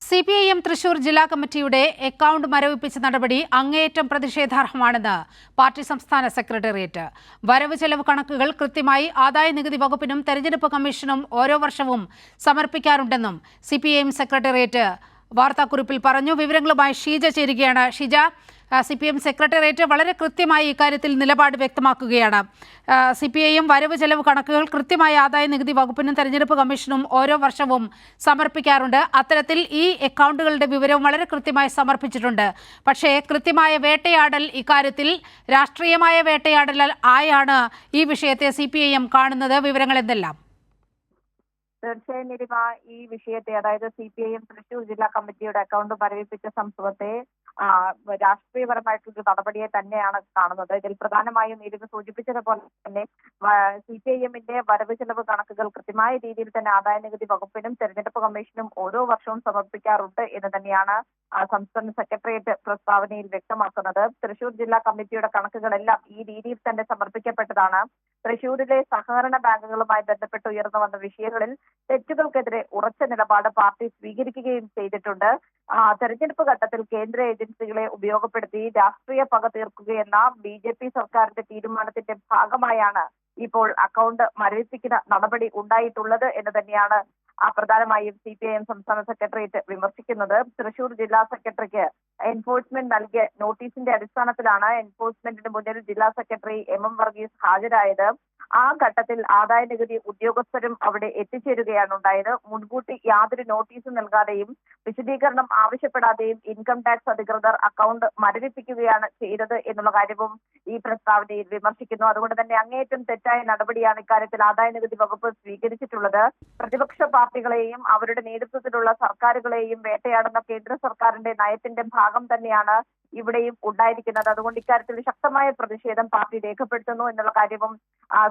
CPIM Thrissur ജില്ലാ കമ്മിറ്റിയുടെ account മരവിപ്പിച്ച നടപടി അങ്ങേയറ്റം പ്രതിഷേധാർഹമാണെന്ന് പാർട്ടി സംസ്ഥാന സെക്രട്ടേറിയറ്റ്. വരവ് ചെലവ് കണക്കുകൾ കൃത്യമായി ആദായനികുതി വകുപ്പിനും തെരഞ്ഞെടുപ്പ് കമ്മീഷനും ഓരോ വർഷവും സമർപ്പിക്കാറുണ്ടെന്നും CPIM സെക്രട്ടേറിയറ്റ് വാർത്താക്കുറിപ്പിൽ പറഞ്ഞു. വിവരങ്ങളുമായി ഷീജ ചേരുകയാണ്. ഷീജ, CPIM സെക്രട്ടേറിയറ്റ് വളരെ കൃത്യമായി ഇക്കാര്യത്തിൽ നിലപാട് വ്യക്തമാക്കുകയാണ്. CPIM വരവ് ചെലവ് കണക്കുകൾ കൃത്യമായി ആദായനികുതി വകുപ്പിനും തെരഞ്ഞെടുപ്പ് കമ്മീഷനും ഓരോ വർഷവും സമർപ്പിക്കാറുണ്ട്. അത്തരത്തിൽ ഈ അക്കൗണ്ടുകളുടെ വിവരവും വളരെ കൃത്യമായി സമർപ്പിച്ചിട്ടുണ്ട്. പക്ഷേ കൃത്യമായ വേട്ടയാടൽ, ഇക്കാര്യത്തിൽ രാഷ്ട്രീയമായ വേട്ടയാടൽ ആയാണ് ഈ വിഷയത്തെ CPIM കാണുന്നത്. വിവരങ്ങൾ എന്തെല്ലാം? തീർച്ചയായും നിരിമ, ഈ വിഷയത്തെ, അതായത് CPIM തൃശൂർ ജില്ലാ കമ്മിറ്റിയുടെ അക്കൗണ്ട് മരവിപ്പിച്ച സംഭവത്തെ രാഷ്ട്രീയപരമായിട്ടുള്ള നടപടിയെ തന്നെയാണ് കാണുന്നത്. ഇതിൽ പ്രധാനമായും നിരിമ സൂചിപ്പിച്ചതുപോലെ തന്നെ CPIMന്റെ വരവ് ചെലവ് കണക്കുകൾ കൃത്യമായ രീതിയിൽ തന്നെ ആദായനികുതി വകുപ്പിനും തെരഞ്ഞെടുപ്പ് കമ്മീഷനും ഓരോ വർഷവും സമർപ്പിക്കാറുണ്ട് എന്ന് തന്നെയാണ് സംസ്ഥാന സെക്രട്ടേറിയറ്റ് പ്രസ്താവനയിൽ വ്യക്തമാക്കുന്നത്. തൃശൂർ ജില്ലാ കമ്മിറ്റിയുടെ കണക്കുകളെല്ലാം ഈ രീതിയിൽ തന്നെ സമർപ്പിക്കപ്പെട്ടതാണ്. തൃശൂരിലെ സഹകരണ ബാങ്കുകളുമായി ബന്ധപ്പെട്ട് ഉയർന്നു വന്ന വിഷയങ്ങളിൽ തെറ്റുകൾക്കെതിരെ ഉറച്ച നിലപാട് പാർട്ടി സ്വീകരിക്കുകയും ചെയ്തിട്ടുണ്ട്. തെരഞ്ഞെടുപ്പ് ഘട്ടത്തിൽ കേന്ദ്ര ഏജൻസികളെ ഉപയോഗപ്പെടുത്തി രാഷ്ട്രീയ പക തീർക്കുകയെന്ന BJP സർക്കാരിന്റെ തീരുമാനത്തിന്റെ ഭാഗമായാണ് ഇപ്പോൾ അക്കൗണ്ട് മരവിപ്പിക്കുന്ന നടപടി ഉണ്ടായിട്ടുള്ളത് എന്ന് തന്നെയാണ് പ്രധാനമായും CPIM സംസ്ഥാന സെക്രട്ടേറിയറ്റ് വിമർശിക്കുന്നത്. തൃശൂർ ജില്ലാ സെക്രട്ടറിക്ക് എൻഫോഴ്സ്മെന്റ് നൽകിയ നോട്ടീസിന്റെ അടിസ്ഥാനത്തിലാണ് എൻഫോഴ്സ്മെന്റിന് മുന്നിൽ ജില്ലാ സെക്രട്ടറി MM വർഗീസ് ഹാജരായത്. ആ ഘട്ടത്തിൽ ആദായനികുതി ഉദ്യോഗസ്ഥരും അവിടെ എത്തിച്ചേരുകയാണ് ഉണ്ടായത്. മുൻകൂട്ടി യാതൊരു നോട്ടീസും നൽകാതെയും വിശദീകരണം ആവശ്യപ്പെടാതെയും ഇൻകം ടാക്സ് അധികൃതർ അക്കൗണ്ട് മരവിപ്പിക്കുകയാണ് ചെയ്തത് എന്നുള്ള കാര്യവും ഈ പ്രസ്താവനയിൽ വിമർശിക്കുന്നു. അതുകൊണ്ട് തന്നെ അങ്ങേയറ്റം തെറ്റായ നടപടിയാണ് ഇക്കാര്യത്തിൽ ആദായനികുതി വകുപ്പ് സ്വീകരിച്ചിട്ടുള്ളത്. പ്രതിപക്ഷ പാർട്ടികളെയും അവരുടെ നേതൃത്വത്തിലുള്ള സർക്കാരുകളെയും വേട്ടയാടുന്ന കേന്ദ്ര സർക്കാരിന്റെ നയത്തിന്റെ ഭാഗം തന്നെയാണ് ഇവിടെയും ഉണ്ടായിരിക്കുന്നത്. അതുകൊണ്ട് ഇക്കാര്യത്തിൽ ശക്തമായ പ്രതിഷേധം പാർട്ടി രേഖപ്പെടുത്തുന്നു എന്നുള്ള കാര്യവും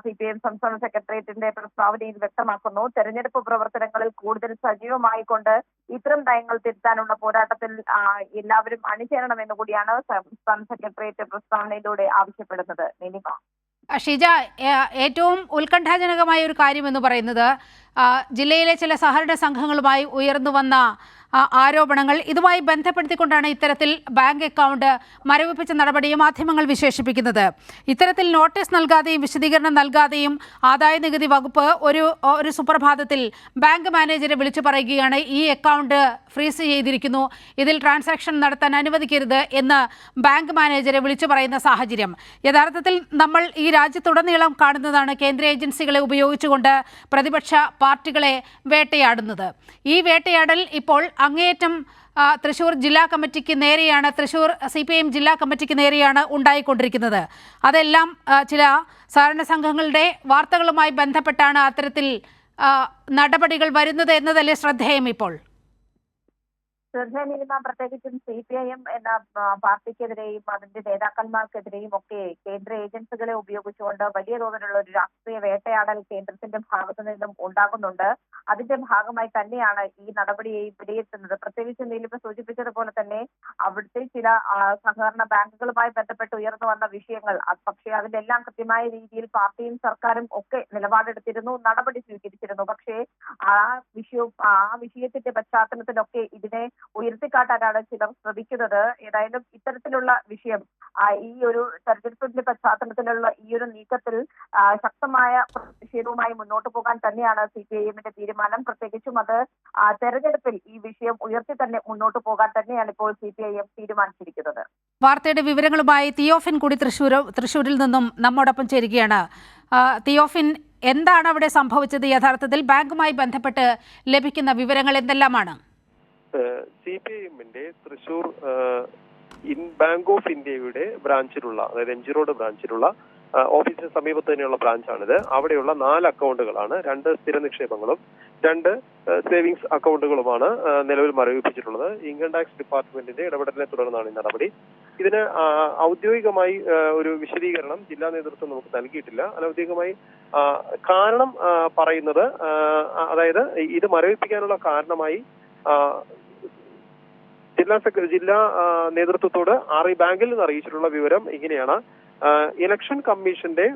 CPIM സംസ്ഥാന സെക്രട്ടേറിയറ്റിന്റെ പ്രസ്താവനയിൽ വ്യക്തമാക്കുന്നു. തെരഞ്ഞെടുപ്പ് പ്രവർത്തനങ്ങളിൽ കൂടുതൽ സജീവമായിക്കൊണ്ട് ഇത്തരം നയങ്ങൾ തിരുത്താനുള്ള പോരാട്ടത്തിൽ എല്ലാവരും അണിചേരണമെന്ന് കൂടിയാണ് സംസ്ഥാന സെക്രട്ടേറിയറ്റ് പ്രസ്താവനയിലൂടെ ആവശ്യപ്പെടുന്നത്. നിനിമ, ഷീജ, ഏറ്റവും ഉത്കണ്ഠാജനകമായ ഒരു കാര്യം എന്ന് പറയുന്നത് ജില്ലയിലെ ചില സഹകരണ സംഘങ്ങളുമായി ഉയർന്നു വന്ന ആരോപണങ്ങൾ, ഇതുമായി ബന്ധപ്പെടുത്തിക്കൊണ്ടാണ് ഇത്തരത്തിൽ ബാങ്ക് അക്കൗണ്ട് മരവിപ്പിച്ച നടപടിയെ മാധ്യമങ്ങൾ വിശേഷിപ്പിക്കുന്നത്. ഇത്തരത്തിൽ നോട്ടീസ് നൽകാതെയും വിശദീകരണം നൽകാതെയും ആദായനികുതി വകുപ്പ് ഒരു സുപ്രഭാതത്തിൽ ബാങ്ക് മാനേജരെ വിളിച്ചു പറയുകയാണ്, ഈ അക്കൗണ്ട് ഫ്രീസ് ചെയ്തിരിക്കുന്നു, ഇതിൽ ട്രാൻസാക്ഷൻ നടത്താൻ അനുവദിക്കരുത് എന്ന് ബാങ്ക് മാനേജരെ വിളിച്ചു പറയുന്ന സാഹചര്യം യഥാർത്ഥത്തിൽ നമ്മൾ ഈ രാജ്യത്തുടനീളം കാണുന്നതാണ്. കേന്ദ്ര ഏജൻസികളെ ഉപയോഗിച്ചുകൊണ്ട് പ്രതിപക്ഷ പാർട്ടികളെ വേട്ടയാടുന്നത്. ഈ വേട്ടയാടൽ ഇപ്പോൾ അങ്ങേയറ്റം തൃശൂർ ജില്ലാ കമ്മിറ്റിക്ക് നേരെയാണ്, തൃശൂർ CPIM ജില്ലാ കമ്മിറ്റിക്ക് നേരെയാണ് ഉണ്ടായിക്കൊണ്ടിരിക്കുന്നത്. അതെല്ലാം ചില സഹകരണ സംഘങ്ങളുടെ വാർത്തകളുമായി ബന്ധപ്പെട്ടാണ് അത്തരത്തിൽ നടപടികൾ വരുന്നത് എന്നതല്ലേ ശ്രദ്ധേയം ഇപ്പോൾ? തീർച്ചയായും പ്രത്യേകിച്ചും CPIM എന്ന പാർട്ടിക്കെതിരെയും അതിന്റെ നേതാക്കന്മാർക്കെതിരെയും ഒക്കെ കേന്ദ്ര ഏജൻസികളെ ഉപയോഗിച്ചുകൊണ്ട് വലിയ തോതിലുള്ള ഒരു രാഷ്ട്രീയ വേട്ടയാടൽ കേന്ദ്രത്തിന്റെ ഭാഗത്തു നിന്നും ഉണ്ടാകുന്നുണ്ട്. അതിന്റെ ഭാഗമായി തന്നെയാണ് ഈ നടപടിയെയും വിലയിരുത്തുന്നത്. പ്രത്യേകിച്ച് നീലിമ സൂചിപ്പിച്ചതുപോലെ തന്നെ അവിടുത്തെ ചില സഹകരണ ബാങ്കുകളുമായി ബന്ധപ്പെട്ട് ഉയർന്നു വന്ന വിഷയങ്ങൾ, പക്ഷേ അതിലെല്ലാം കൃത്യമായ രീതിയിൽ പാർട്ടിയും സർക്കാരും ഒക്കെ നിലപാടെടുത്തിരുന്നു, നടപടി സ്വീകരിച്ചിരുന്നു. പക്ഷേ ആ വിഷയത്തിന്റെ പശ്ചാത്തലത്തിലൊക്കെ ഇതിനെ ഉയർത്തിക്കാട്ടാനാണ് ചിലർ ശ്രമിക്കുന്നത്. ഏതായാലും ഇത്തരത്തിലുള്ള വിഷയം, ഈ ഒരു തെരഞ്ഞെടുപ്പിന്റെ പശ്ചാത്തലത്തിലുള്ള ഈ ഒരു നീക്കത്തിൽ ശക്തമായ പ്രതിഷേധവുമായി മുന്നോട്ട് പോകാൻ തന്നെയാണ് CPIMന്റെ തീരുമാനം. പ്രത്യേകിച്ചും അത് തെരഞ്ഞെടുപ്പിൽ ഈ വിഷയം ഉയർത്തി തന്നെ മുന്നോട്ട് പോകാൻ തന്നെയാണ് ഇപ്പോൾ CPIM തീരുമാനിച്ചിരിക്കുന്നത്. വാർത്തയുടെ വിവരങ്ങളുമായി തിയോഫിൻ കൂടി തൃശൂരിൽ നിന്നും നമ്മോടൊപ്പം ചേരുകയാണ്. തിയോഫിൻ, എന്താണ് അവിടെ സംഭവിച്ചത്? യഥാർത്ഥത്തിൽ ബാങ്കുമായി ബന്ധപ്പെട്ട് ലഭിക്കുന്ന വിവരങ്ങൾ എന്തെല്ലാമാണ്? CPIMന്റെ തൃശൂർ ബാങ്ക് ഓഫ് ഇന്ത്യയുടെ ബ്രാഞ്ചിലുള്ള, അതായത് MG റോഡ് ബ്രാഞ്ചിലുള്ള ഓഫീസിന് സമീപത്ത് തന്നെയുള്ള ബ്രാഞ്ചാണിത്. അവിടെയുള്ള 4 അക്കൗണ്ടുകളാണ്, 2 സ്ഥിര നിക്ഷേപങ്ങളും 2 സേവിങ്സ് അക്കൗണ്ടുകളുമാണ് നിലവിൽ മരവിപ്പിച്ചിട്ടുള്ളത്. ഇൻകം ടാക്സ് ഡിപ്പാർട്ട്മെന്റിന്റെ ഇടപെടലിനെ തുടർന്നാണ് ഈ നടപടി. ഇതിന് ഔദ്യോഗികമായി ഒരു വിശദീകരണം ജില്ലാ നേതൃത്വം നമുക്ക് നൽകിയിട്ടില്ല. അനൗദ്യോഗികമായി കാരണം പറയുന്നത്, അതായത് ഇത് മരവിപ്പിക്കാനുള്ള കാരണമായി ജില്ലാ നേതൃത്വത്തോട് ബാങ്കിൽ നിന്ന് അറിയിച്ചിട്ടുള്ള വിവരം ഇങ്ങനെയാണ്. ഇലക്ഷൻ കമ്മീഷന്റെ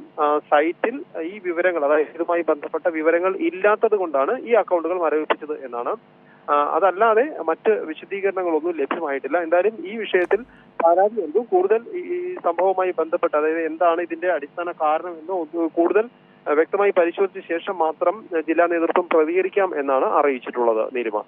സൈറ്റിൽ ഈ വിവരങ്ങൾ, അതായത് ഇതുമായി ബന്ധപ്പെട്ട വിവരങ്ങൾ ഇല്ലാത്തത് കൊണ്ടാണ് ഈ അക്കൗണ്ടുകൾ മരവിപ്പിച്ചത് എന്നാണ് അതല്ലാതെ മറ്റ് വിശദീകരണങ്ങളൊന്നും ലഭ്യമായിട്ടില്ല. എന്തായാലും ഈ വിഷയത്തിൽ പരാതി നൽകും. കൂടുതൽ ഈ സംഭവവുമായി ബന്ധപ്പെട്ട്, അതായത് എന്താണ് ഇതിന്റെ അടിസ്ഥാന കാരണം എന്ന് കൂടുതൽ വ്യക്തമായി പരിശോധിച്ച ശേഷം മാത്രം ജില്ലാ നേതൃത്വം പ്രതികരിക്കാം എന്നാണ് അറിയിച്ചിട്ടുള്ളത്. നീലിമ.